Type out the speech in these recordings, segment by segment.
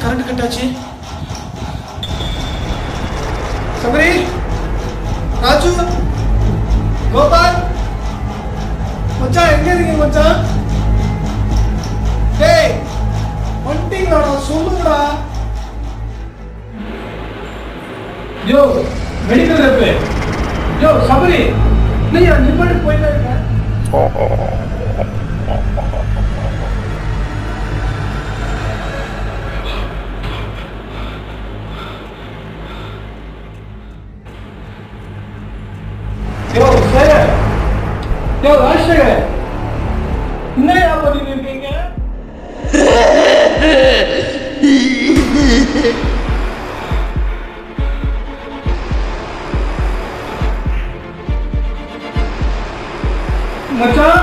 Current கட்டாச்சு. Sabari, Raju, Gopal, மச்சான் எங்க இருக்கீங்க மச்சான்? டேய் வந்துட்டீங்களாடா, சொல்லுங்கடா. யோ மெடிக்கல் ரெப்பு, யோ சபரி, இல்லையா நிம்மடி போயிட்டே இருக்க. யோ சேகர், யோ ராஜசேகர், என்னையா பண்ணிட்டு இருக்கீங்க? மச்சான்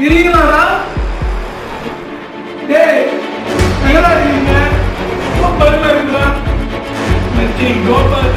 இருக்கீங்களாடா? டேய் எங்கடா இருக்கீங்க? பயமா இருக்குடா. மச்சி கோபால்,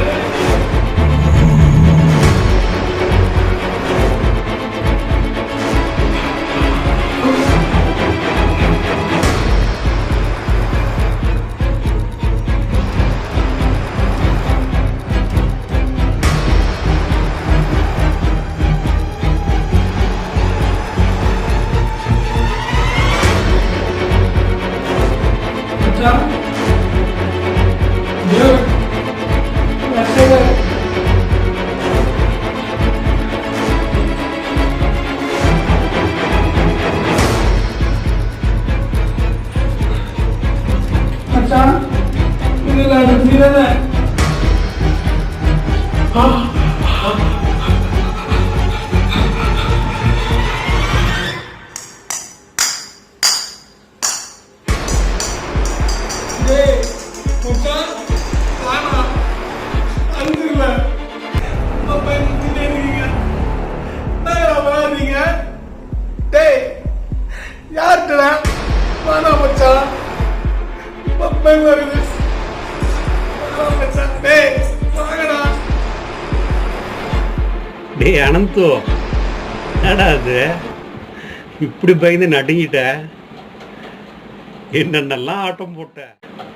டே அனந்தோ, என்னடா அது இப்படி பயந்து நடுங்கிட்ட? என்னென்னலாம் ஆட்டம் போட்ட.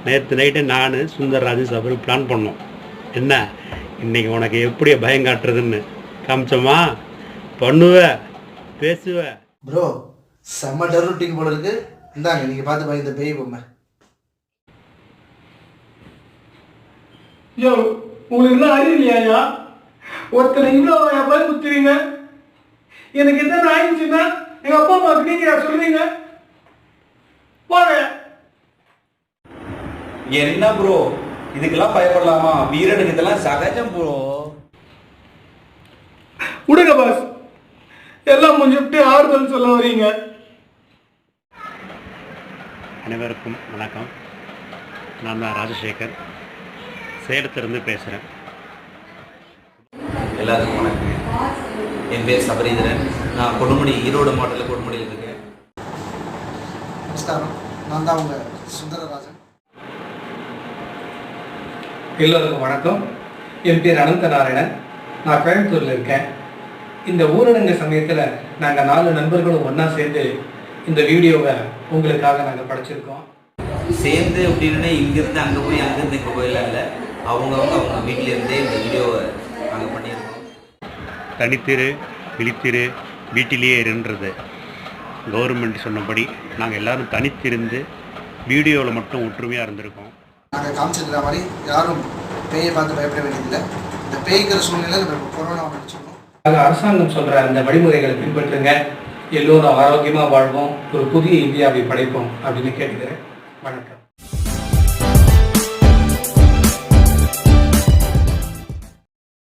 நேற்று நைட்டு நான் சுந்தர்ராஜ் சபரி பிளான் பண்ணோம். என்ன இன்னைக்கு உனக்கு எப்படி பயம் காட்டுறதுன்னு காமிச்சோமா? பண்ணுவ, பேசுவ. ப்ரோ செம்ம டெரூட்டிங் போல இருக்கு. இந்தாங்க நீங்க பார்த்து பயந்த பேய் பொம்மை. யோ உங்களுக்கு என்ன அறிவில்லையா? ஒருத்தனை இவ்வளோ பயமுறுத்துவீங்க. எனக்கு என்ன ஆயிடுச்சுன்னா எங்க அப்பா அம்மாவுக்கு நீங்க சொல்லுவீங்க. போங்க. என்ன ப்ரோ இதுக்கெல்லாம் பயப்படலாமா? வீரனுக்கு இதெல்லாம் சகஜம் ப்ரோ. விடுங்க பாஸ், எல்லாம் முடிஞ்சுட்டு ஆறுதல் சொல்ல வரீங்க. அனைவருக்கும் வணக்கம். நான் தான் ராஜசேகர், சேலத்திலிருந்து பேசுகிறேன். எல்லாத்துக்கும் வணக்கம். என் பேர் சபரீதரன். நான் கொடுமுடி, ஈரோடு மாவட்டத்தில் கொடுமுடியில் இருக்கேன். நமஸ்காரம், நான் தான் உங்கள் சுந்தரராஜன். எல்லோருக்கும் வணக்கம். என் பேர் அனந்த நாராயணன். நான் கோயம்புத்தூரில் இருக்கேன். இந்த ஊரடங்கு சமயத்தில் நாங்கள் 4 நண்பர்களும் ஒன்றா சேர்ந்து இந்த வீடியோவை உங்களுக்காக நாங்கள் படைச்சிருக்கோம். சேர்ந்து அப்படின்னு இங்கேருந்து அங்கே போய் அங்கேருந்து இங்கே போயிடலாம் இல்லை, அவங்க வீட்டிலேருந்தே இந்த வீடியோவை நாங்கள் பண்ணியிருக்கோம். தனித்திரு, விழித்திரு, வீட்டிலேயே இருன்றது கவர்மெண்ட் சொன்னபடி நாங்கள் எல்லோரும் தனித்திருந்து வீடியோவில் மட்டும் ஒற்றுமையாக இருந்திருக்கோம். நாங்கள் காமிச்சிருக்கிற மாதிரி யாரும் பேயை பார்த்து பயப்பட வேண்டியதில்லை. இந்த பேய்கிற சூழ்நிலையில் நம்ம கொரோனா நினச்சிக்கணும். அரசாங்கம் சொல்கிற அந்த வழிமுறைகளை பின்பற்றுங்க. எல்லோரும் ஆரோக்கியமாக வாழ்வோம், ஒரு புதிய இந்தியாவை படைப்போம் அப்படின்னு கேட்டுக்கிறேன். வணக்கம்.